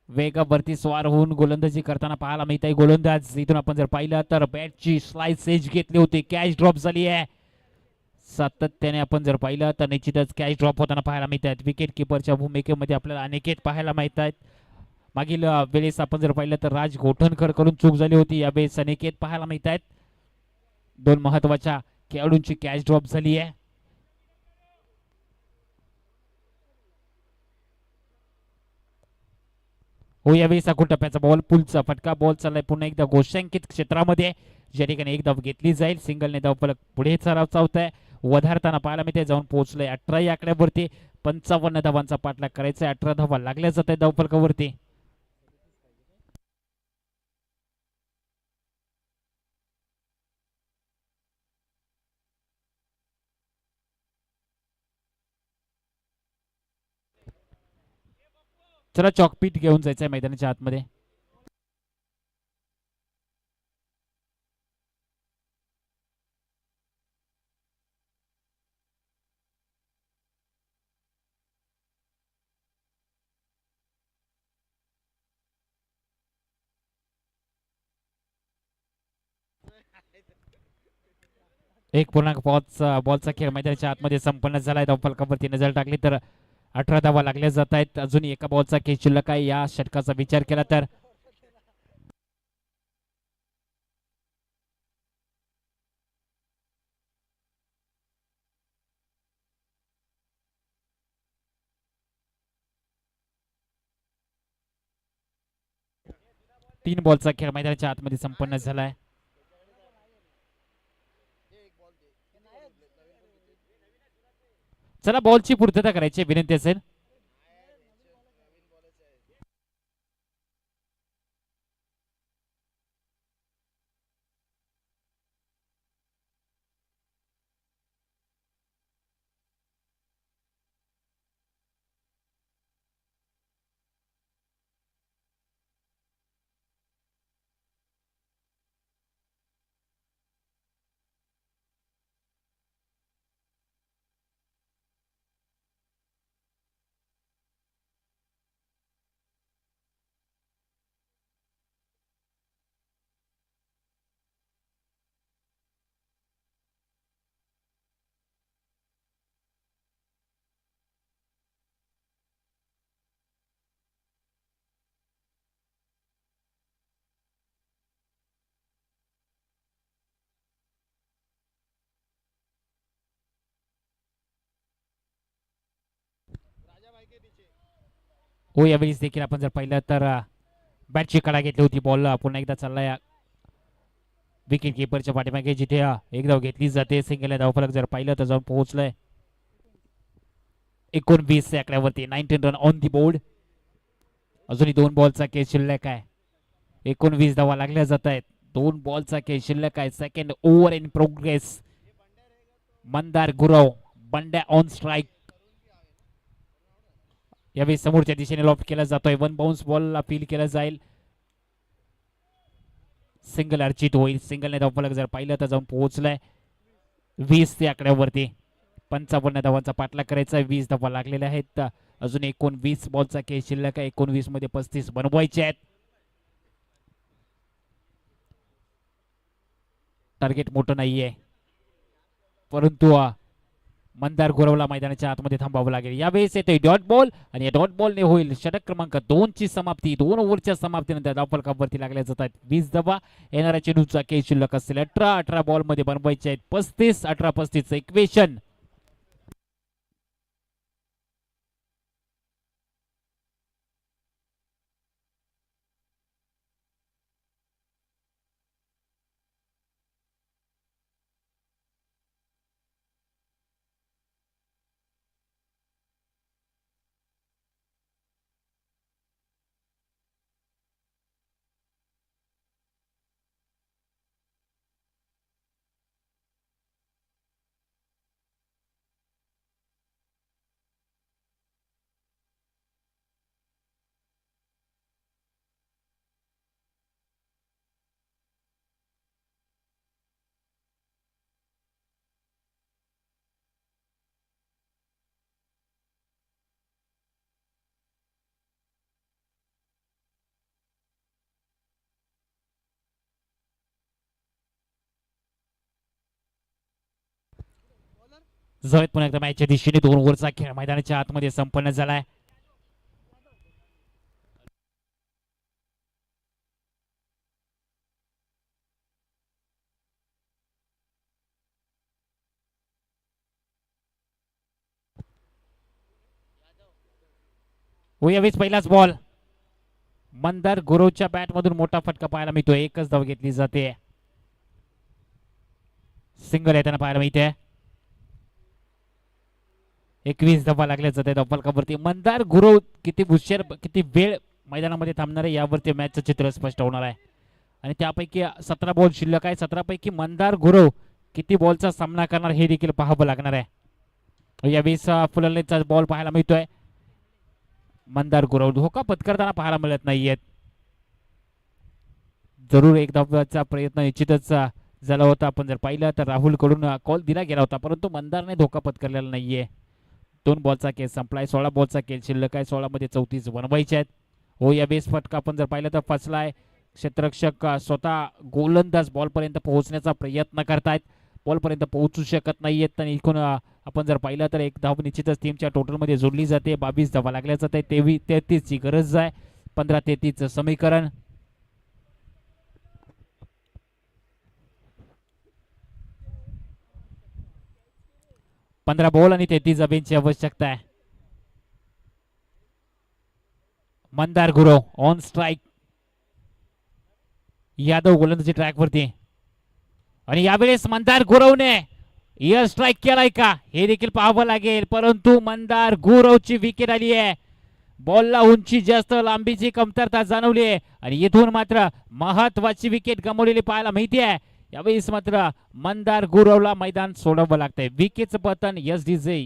वेगावरती स्वार होऊन गोलंदाजी करताना पाहायला मिळत आहे गोलंदाज. इथून आपण जर पाहिलं तर बॅटची स्लाइस एज घेतली होती. कॅच ड्रॉप झाली आहे. सातत्याने आपण जर पाहिलं तर निश्चितच कॅच ड्रॉप होताना पाहायला मिळत आहेत. विकेट किपरच्या भूमिकेमध्ये आपल्याला अनेकेत पाहायला मिळत आहेत. मागील वेळेस आपण जर पाहिलं तर राज गोठणकर कडून चूक झाली होती. यावेळेस अनेकेत पाहायला मिळत आहेत. 2 महत्वाच्या खेळाडूंची कॅच ड्रॉप झाली आहे. हो, यावेळी साखू टप्प्याचा बॉल, पुलचा फटका. बॉल चाललाय पुन्हा एकदा गोष्टांकित क्षेत्रामध्ये, ज्या ठिकाणी एक धाव घेतली जाईल. सिंगलने धाव फलक पुढे चालवत आहे. वधारताना पाहायला मिळते. जाऊन पोहोचलंय 18 या आकड्यावरती. 55 धावांचा पाठलाग करायचा. 18 धावा लागल्या जात आहे धाव फलकावरती. चला चॉकपीट घेऊन जायचंय मैदानाच्या आतमध्ये. एक पूर्णांक बॉलचा खेळ मैदानाच्या आतमध्ये संपन्न झालाय. फलकावरती नजर टाकली तर 18 धावा लागल्या जात आहेत. अजून एका बॉलचा खेळ शिल्लक आहे. या षटकाचा विचार केला तर 3 बॉलचा खेळ मैदानाच्या आतमध्ये संपन्न झालाय. चला बॉलची पूर्तता करायची विनंती असेल. हो यावेळेस देखील आपण जर पाहिलं तर बॅटची कडा घेतली होती. बॉल पुन्हा एकदा चाललाय विकेट किपरच्या पाठीमागे, जिथे एक धाव घेतली जाते. सिंगल धावफलक जर पाहिलं तर जाऊन पोहोचलंय 19 आकड्यावरती. 19 रन ऑन दी बोर्ड. अजूनही 2 बॉलचा खेळ शिल्लक आहे. 19 धावा लागल्या जात आहेत. 2 बॉलचा खेळ शिल्लक आहे. Second over in progress. Mandar Gurav Bandya on strike. यावेळी समोरच्या दिशेने लॉफ्ट केला जातोय. 1 बाउन्स बॉल फील केला जाईल. सिंगल अर्चित होईल. सिंगलने धावफलक जर पाहिलं तर जाऊन पोहोचलाय 20 त्या आकड्यावरती. 55 धावांचा पाठलाग करायचा. 20 धावा लागलेल्या आहेत. अजून 19 बॉलचा खेळ शिल्लक आहे. 19 मध्ये 35 बनवायचे आहेत. टार्गेट मोठं नाहीये, परंतु मंदार गुरवला मैदानाच्या आतमध्ये थांबावं लागेल. यावेळेस येतोय डॉट बॉल आणि या डॉट बॉलने होईल षटक क्रमांक 2 ची समाप्ती. 2 ओव्हरच्या समाप्तीनंतर धावफलकावरती लागल्या जातात 20 धावा. येणाऱ्या चेंडूचा खेळ शिल्लक असेल 18 बॉल मध्ये बनवायचे आहेत 35. 18-35 इक्वेशन. जवळ पुन्हा एकदा मॅचच्या दिशेने 2 ओव्हरचा खेळ मैदानाच्या आतमध्ये संपन्न झालाय. यावेळेस पहिलाच बॉल. मंदार गुरवच्या बॅट मधून मोठा फटका पाहायला मिळतोय. एकच धाव घेतली जाते. सिंगल येताना पाहायला मिळते. 21 धावा लागल्या जाते धावफलकावरती. मंदार गुरव किती हुशार, किती वेळ मैदानामध्ये थांबणार आहे यावरती मॅचचं चित्र स्पष्ट होणार आहे. आणि त्यापैकी 17 बॉल शिल्लक आहे. 17 पैकी मंदार गुरव किती बॉलचा सामना करणार हे देखील पाहावं लागणार आहे. यावेळेस फुलंदाजीचा बॉल पाहायला मिळतोय. मंदार गुरव धोका पत्करताना पाहायला मिळत नाहीयेत. जरूर एक धावाचा प्रयत्न निश्चितच झाला होता. आपण जर पाहिलं तर राहुल कडून कॉल दिला गेला होता, परंतु मंदारने धोका पत्करलेला नाहीये. 2 बॉलचा खेळ संपलाय. 16 बॉलचा खेळ शिल्लक आहे. 16 मध्ये 34 बनवायचे आहेत. हो, या बेस फटका आपण जर पाहिलं तर फसलाय. क्षेत्ररक्षक स्वतः गोलंदाज बॉल पर्यंत पोहोचण्याचा प्रयत्न करतायत, बॉल पर्यंत पोहोचू शकत नाहीयेत. आणि इकडून आपण जर पाहिलं तर एक धाव निश्चितच टीमच्या टोटल मध्ये जोडली जाते. 22 धावा लागल्या जात आहे. 33 ची गरज आहे. 15-33 समीकरण. 15 बॉल आणि 33 धावांची आवश्यकता आहे. Mandar Gurav on strike. यादव गोलंदाजी ट्रॅक वरती आणि यावेळेस मंदार गुरवने एअर स्ट्राइक केलाय का हे देखील पाहावं लागेल, परंतु मंदार गुरवची विकेट आली आहे. बॉलला उंची जास्त, लांबीची कमतरता जाणवली आहे आणि इथून मात्र महत्वाची विकेट गमावलेली पाहायला माहिती आहे. यावेळेस मात्र मंदार गुरवला मैदान सोडवावं लागतंय. विकेटचं पतन SDJ.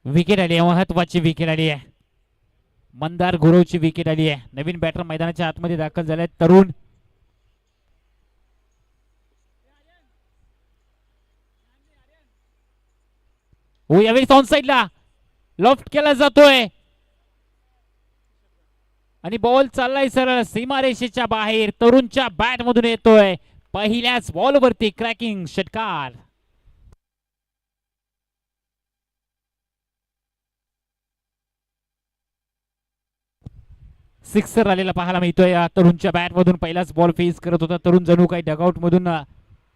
विकेट आली आहे, महत्वाची विकेट आली आहे. मंदार गुरवची विकेट आली आहे. नवीन बॅटर मैदानाच्या आतमध्ये दाखल झाले तरुण. हो, यावेळी ऑन साइडला लॉफ्ट केला जातोय आणि बॉल चाललाय सरळ सीमारेषेच्या बाहेर. तरुणच्या बॅट मधून येतोय. पहिल्याच बॉल वरती क्रॅकिंग षटकार. सिक्सर आलेला पाहायला मिळतोय. तरुणच्या बॅट मधून पहिलाच बॉल फेस करत होता तरुण. जणू काही डगआउट मधून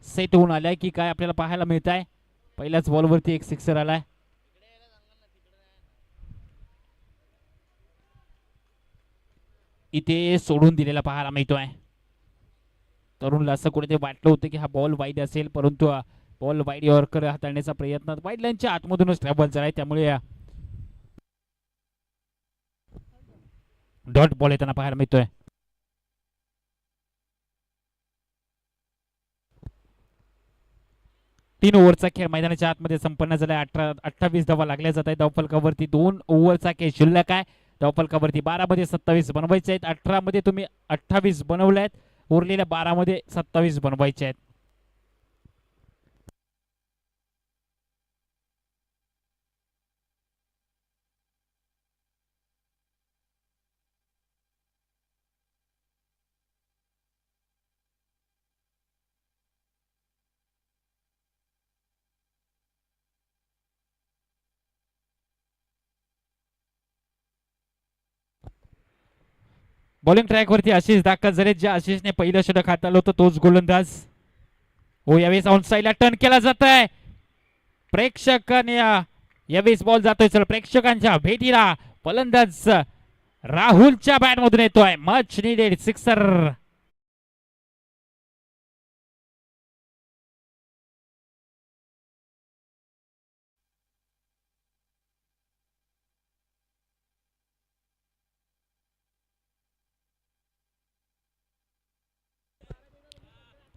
सेट होऊन आलाय की काय आपल्याला पाहायला मिळत आहे. पहिल्याच बॉल वरती एक सिक्सर आलाय. इथे सोडून दिलेला पाहायला मिळतोय. तरुणला असं कुठे वाटलं होतं की हा बॉल वाईड असेल, परंतु बॉल वाईड यॉर्कर हाताळण्याचा प्रयत्न वाईड लाईनच्या आतमधूनच ट्रॅव्हल झालाय, त्यामुळे डॉट बॉल येताना पाहायला मिळतोय. तीन ओव्हरचा खेळ मैदानाच्या आतमध्ये संपन्न झालाय. 28 धावा लागल्या जात आहे. धावफलकावरती 2 ओव्हरचा खेळ शिल्लक आहे. धावफलकावरती 12 मध्ये 27 बनवायचे आहेत. 18 मध्ये तुम्ही 28 बनवले आहेत. उरलेल्या 12 मध्ये 27 बनवायचे आहेत. बॉलिंग ट्रॅक वरती आशिष दाखल झाले. ज्या आशिषने पहिलं षटक हाताळलं होतं तोच गोलंदाज. हो, यावेळेस ऑन साइडला टर्न केला जात आहे. प्रेक्षकांनी यावेळेस बॉल जातोय सर प्रेक्षकांच्या भेटीला. फलंदाज राहुलच्या बॅट मधून येतोय. Much needed sixer.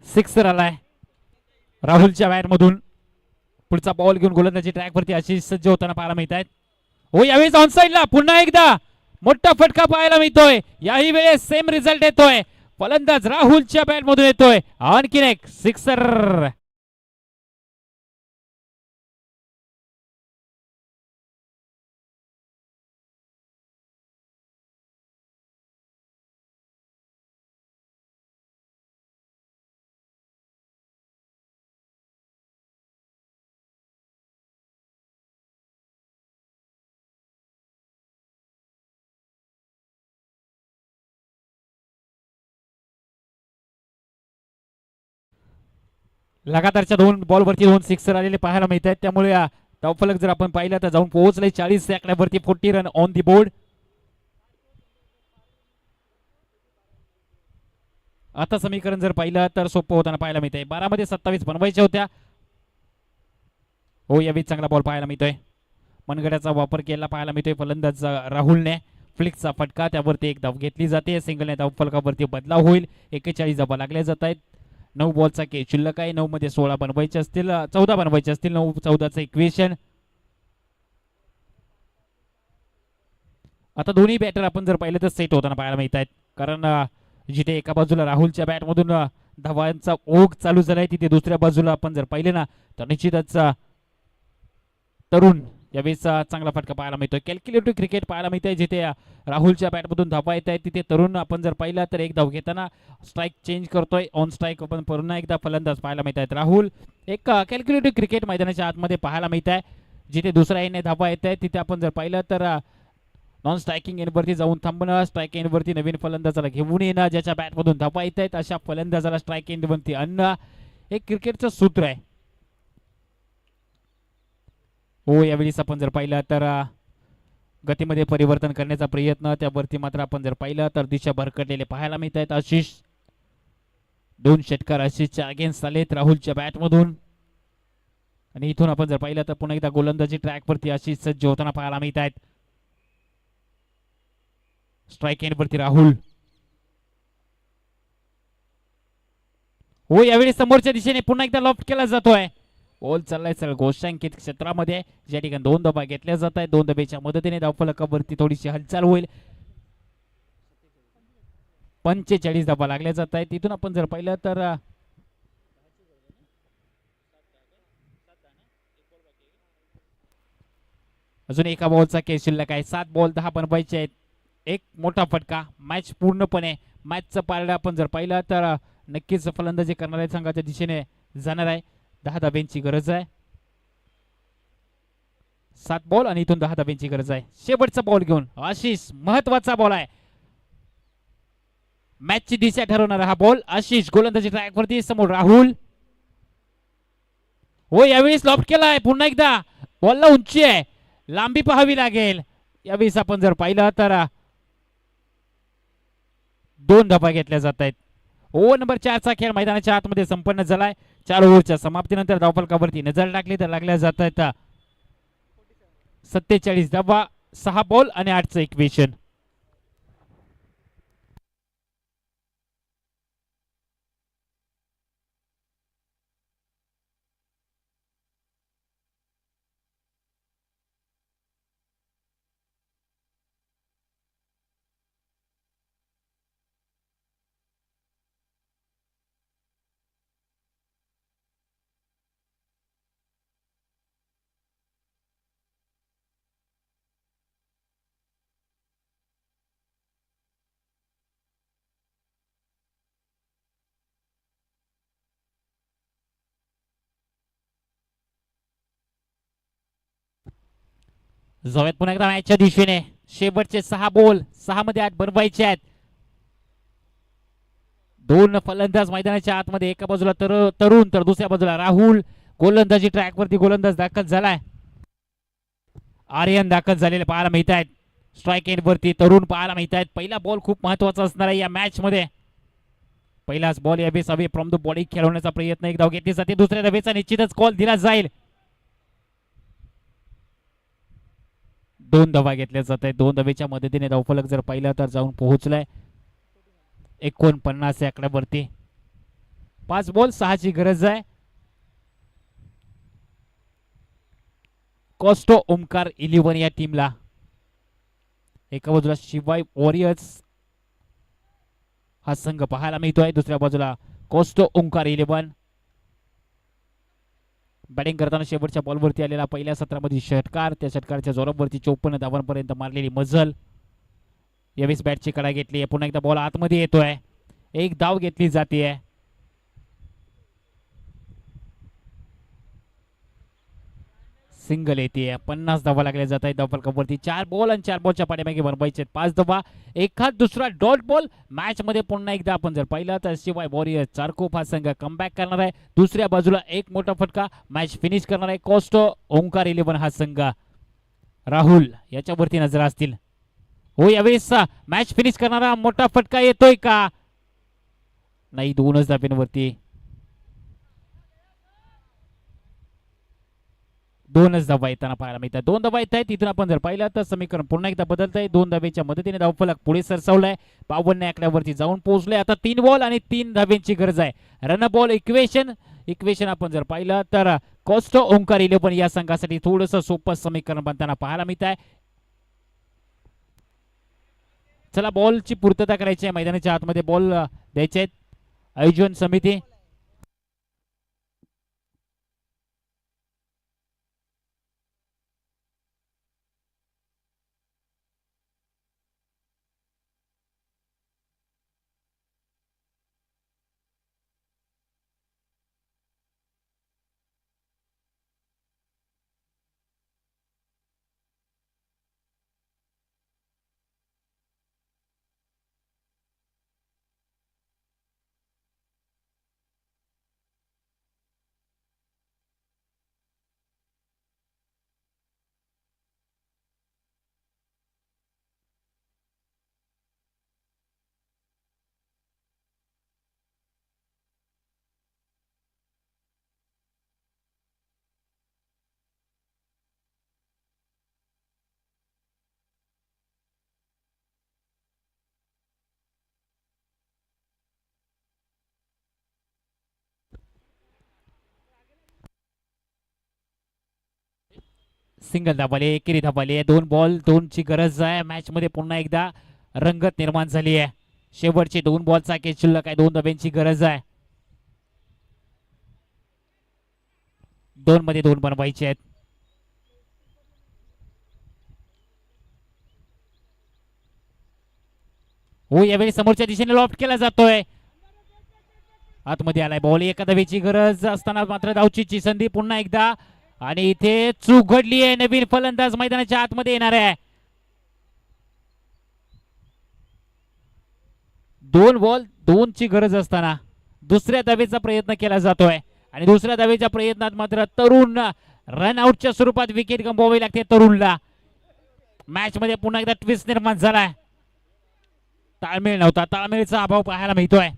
सिक्सर आलाय राहुलच्या बॅट मधून. पुढचा बॉल घेऊन गोलंदाजी ट्रॅक वरती आशिष सज्ज होताना पाहायला मिळत आहेत. हो, यावेळेस ऑन साइडला पुन्हा एकदा मोठा फटका पाहायला मिळतोय. याही वेळेस सेम रिझल्ट येतोय. फलंदाज राहुलच्या बॅट मधून येतोय आणखीन एक सिक्सर. लगातारच्या 2 बॉलवरती 2 सिक्सर आलेले पाहायला मिळत आहेत. त्यामुळे धावफलक जर आपण पाहिलं तर जाऊन पोहोचले 40 आकड्यावरती. 40 रन ऑन दी बोर्ड. आता समीकरण जर पाहिलं तर सोपं होताना पाहायला मिळतंय. 12 मध्ये 27 बनवायच्या होत्या. हो, यावेळी चांगला बॉल पाहायला मिळतोय. मनगड्याचा वापर केला पाहायला मिळतोय फलंदाज राहुलने. फ्लिकचा फटका, त्यावरती एक धाव घेतली जाते. सिंगलने धावफलकावरती बदलाव होईल. 41 धावा लागल्या जात आहेत. 9 बॉलचा खेळ शिल्लक आहे. 9 मध्ये 16 बनवायचे असतील, 14 बनवायचे असतील. 9 14चं इक्वेशन. आता दोन्ही बॅटर आपण जर पाहिलं तर सेट होताना पाहायला मिळत आहेत. कारण जिथे एका बाजूला राहुलच्या बॅटमधून धावांचा ओघ चालू झालाय, तिथे दुसऱ्या बाजूला आपण जर पाहिले ना तर निश्चितच तरुण यावेळेस चांगला फटका पाहायला मिळतोय. कॅल्क्युलेटिव्ह क्रिकेट पाहायला मिळतंय. जिथे राहुलच्या बॅटमधून धावा येत आहेत तिथे तरुण आपण जर पाहिलं तर एक धाव घेताना स्ट्राईक चेंज करतोय. ऑन स्ट्राईक आपण पुन्हा एकदा फलंदाज पाहायला मिळत आहेत. राहुल एक कॅल्क्युलेटिव्ह क्रिकेट मैदानाच्या आतमध्ये पाहायला मिळत आहे. जिथे दुसऱ्या एंडने धावा येत आहे तिथे आपण जर पाहिलं तर नॉन स्ट्रायकिंग एंडवरती जाऊन थांबणं, स्ट्राईक एंडवरती नवीन फलंदाजाला घेऊन येणं, ज्याच्या बॅटमधून धावा येत आहेत अशा फलंदाजाला स्ट्राईक एंडवरती आणणं, हे क्रिकेटचं सूत्र आहे. हो, यावेळेस आपण जर पाहिलं तर गतीमध्ये परिवर्तन करण्याचा प्रयत्न, त्यावरती मात्र आपण जर पाहिलं तर दिशा भरकटलेले पाहायला मिळत आहेत. आशिष 2 षटकार आशिषच्या अगेन्स्ट आलेत राहुलच्या बॅटमधून. आणि इथून आपण जर पाहिलं तर पुन्हा एकदा गोलंदाजी ट्रॅकवरती आशिष सज्ज होताना पाहायला मिळत आहेत. स्ट्राईक एंडवरती राहुल. हो, यावेळी समोरच्या दिशेने पुन्हा एकदा लॉफ्ट केला जातोय. बॉल चाललाय सर गोष्टांकित क्षेत्रामध्ये, ज्या ठिकाणी 2 धावा घेतल्या जात आहेत. 2 धाब्याच्या मदतीने धावफलकावरती थोडीशी हालचाल होईल. 45 धावा लागल्या जात आहेत. तिथून आपण जर पाहिलं तर अजून एका बॉलचा खेळ शिल्लक आहे. 7 बॉल 10 बनवायचे आहेत. एक मोठा फटका, मॅच पूर्णपणे मॅचचं पारडं आपण जर पाहिलं तर नक्कीच फलंदाजी करणाऱ्या संघाच्या दिशेने जाणार आहे. 10 धाब्यांची गरज आहे. 7 बॉल आणि इथून 10 धाब्यांची गरज आहे. शेवटचा बॉल घेऊन आशिष, महत्वाचा बॉल आहे. मॅचची दिशा ठरवणारा हा बॉल. आशिष गोलंदाजी ट्रॅकवरती, समोर राहुल. हो, यावेळेस लॉफ्ट केलाय. पुन्हा एकदा बॉलला उंची आहे, लांबी पाहावी लागेल. यावेळेस आपण जर पाहिलं तर 2 धाबा घेतल्या जात आहेत. ओव्हर नंबर 4चा खेळ मैदानाच्या आतमध्ये संपन्न झालाय. 4 ओव्हरच्या समाप्तीनंतर धावफलकावरती नजर टाकली तर लागल्या जात आहेत 47 धावा, 6 बॉल आणि 8चं इक्वेशन. जाऊयात पुन्हा एकदा मॅचच्या दिशेने. शेवटचे 6 बॉल, 6 मध्ये 8 बनवायचे आहेत. 2 फलंदाज मैदानाच्या आतमध्ये, एका बाजूला तरुण तर दुसऱ्या बाजूला राहुल. गोलंदाजी ट्रॅकवरती गोलंदाज दाखल झालाय. आर्यन दाखल झालेले पाहायला मिळत आहेत. स्ट्राईक एंडवरती तरुण पाहायला मिळत आहेत. पहिला बॉल खूप महत्वाचा असणार आहे या मॅच मध्ये. पहिलाच बॉल यावेळेस अवे फ्रॉम द बॉडी खेळवण्याचा प्रयत्न, एक धाव घेतली जाते. दुसऱ्या धावेचा निश्चितच कॉल दिला जाईल. 2 धावा घेतल्या जात आहेत. 2 धावेच्या मदतीने धावफलक जर पाहिलं तर जाऊन पोहोचलाय 49 आकड्यावरती. 5 बॉल 6ची गरज आहे. कॉस्टो ओमकार 11 या टीमला. एका बाजूला शिवाय वॉरियर्स हा संघ पाहायला मिळतोय, दुसऱ्या बाजूला कॉस्टो ओमकार 11. बॅटिंग करताना शेवटच्या बॉलवरती आलेला पहिल्या सत्रामध्ये षटकार, त्या षटकारच्या जोरावरती 54 धावांपर्यंत मारलेली मजल. यावेळेस बॅटची कडा घेतली आहे. पुन्हा एकदा बॉल आतमध्ये येतोय, एक धाव घेतली जाते. सिंगल येते. 50 धावा लागल्या जात आहेत धावफलकावरती. 4 बॉल आणि 4 बॉलच्या पाठीमागे बनवायचे 5 धावा. एखाद दुसरा डॉट बॉल मॅच मध्ये पुन्हा एकदा आपण जर पाहिलं तर शिवाय वॉरियर चारकोप हा संघ कमबॅक करणार आहे. दुसऱ्या बाजूला एक मोठा फटका मॅच फिनिश करणार आहे कॉस्टो ओंकार 11 हा संघ. राहुल याच्यावरती नजर असतील. हो यावेळेस मॅच फिनिश करणारा मोठा फटका येतोय का? नाही, 2च धाब्यांवरती 2च धावा येताना पाहायला मिळतात. 2 धावा येत आहेत. तिथून आपण जर पाहिलं तर समीकरण पुन्हा एकदा बदलत आहे. 2 धाब्याच्या मदतीने धावफलक पुढे सरसावलाय. 52 आकड्यावरती जाऊन पोहोचले. आता 3 बॉल आणि 3 धाब्यांची गरज आहे. रन बॉल इक्वेशन आपण जर पाहिलं तर कॉस्टो ओंकार 11 या संघासाठी थोडंसं सोपं समीकरण बनताना पाहायला मिळत आहे. चला बॉलची पूर्तता करायची आहे. मैदानाच्या आतमध्ये बॉल द्यायचे आहेत. आयोजन समिती सिंगल धाबाले एकेरी धाबाले 2 बॉल 2 ची गरज आहे. मॅच मध्ये पुन्हा एकदा रंगत निर्माण झाली आहे. शेवटचे 2 बॉलचा केस शिल्लक आहे. 2 धाब्यांची गरज आहे. 2 मध्ये 2 बनवायचे आहेत. हो यावेळी समोरच्या दिशेने लॉफ्ट केला जातोय. आतमध्ये आलाय बॉल. एका धावेची गरज असताना मात्र धावचीची संधी पुन्हा एकदा आणि इथे चूक घडली आहे. नवीन फलंदाज मैदानाच्या आतमध्ये येणार आहे. 2 बॉल 2 ची गरज असताना दुसऱ्या धावेचा प्रयत्न केला जातोय आणि दुसऱ्या धावेच्या प्रयत्नात मात्र तरुण रनआउटच्या स्वरूपात विकेट गमवावी लागते तरुणला. मॅच मध्ये पुन्हा एकदा ट्विस्ट निर्माण झालाय. ताळमेळ नव्हता. ताळमेळचा अभाव पाहायला मिळतोय.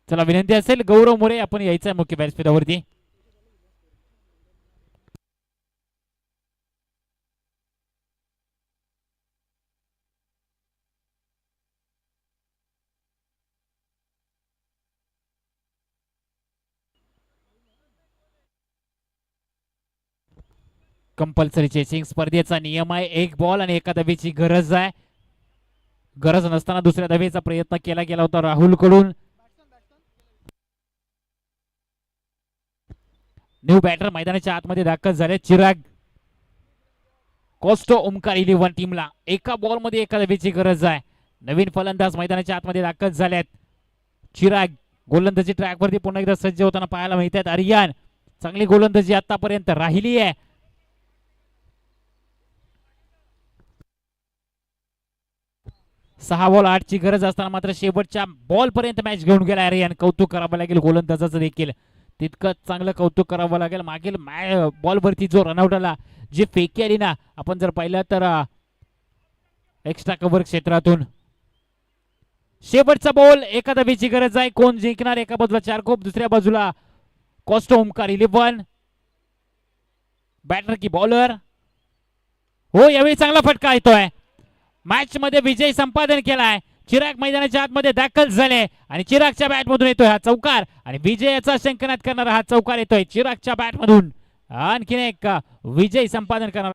चला विनंती असेल गौरव मोरे आपण यायचं आहे मुख्य व्यासपीठावरती. कंपल्सरी चेसिंग स्पर्धेचा नियम आहे. 1 बॉल आणि 1 धावेची गरज आहे. गरज नसताना दुसऱ्या धावेचा प्रयत्न केला गेला होता राहुल कडून. न्यू बॅटर मैदानाच्या आतमध्ये दाखल झाले. चिराग कॉस्टो ओंकार 11 टीमला 1 बॉल मध्ये 1 धावेची गरज आहे. नवीन फलंदाज मैदानाच्या आतमध्ये दाखल झालेत. चिराग गोलंदाजी ट्रॅक वरती पुन्हा एकदा सज्ज होताना पाहायला मिळत आहेत. आर्यन चांगली गोलंदाजी आतापर्यंत राहिली आहे. 6 बॉल 8 ची गरज असताना मात्र शेवटच्या बॉल पर्यंत मॅच घेऊन गेला आर्यन. कौतुक करावं लागेल गोलंदाजाचं देखील. तितकंच चांगलं कौतुक करावं लागेल. मागील बॉल वरती जो रनआउट आला, जी फेकी आली ना, आपण जर पाहिलं तर एक्स्ट्रा कव्हर क्षेत्रातून. शेवटचा बॉल 1 धावेची गरज आहे. कोण जिंकणार? एका बाजूला चारकोप, दुसऱ्या बाजूला कॉस्टो ओंकार 11. बॅटर की बॉलर? हो यावेळी चांगला फटका येतोय. मॅच मध्ये विजय संपादन केलाय. चिराग मैदानाच्या आतमध्ये दाखल झाले आणि चिरागच्या बॅट मधून येतोय हा चौकार आणि विजयाचा शंखनाद करणारा हा चौकार येतोय चिरागच्या बॅट मधून. आणखीन एक विजय संपादन करणार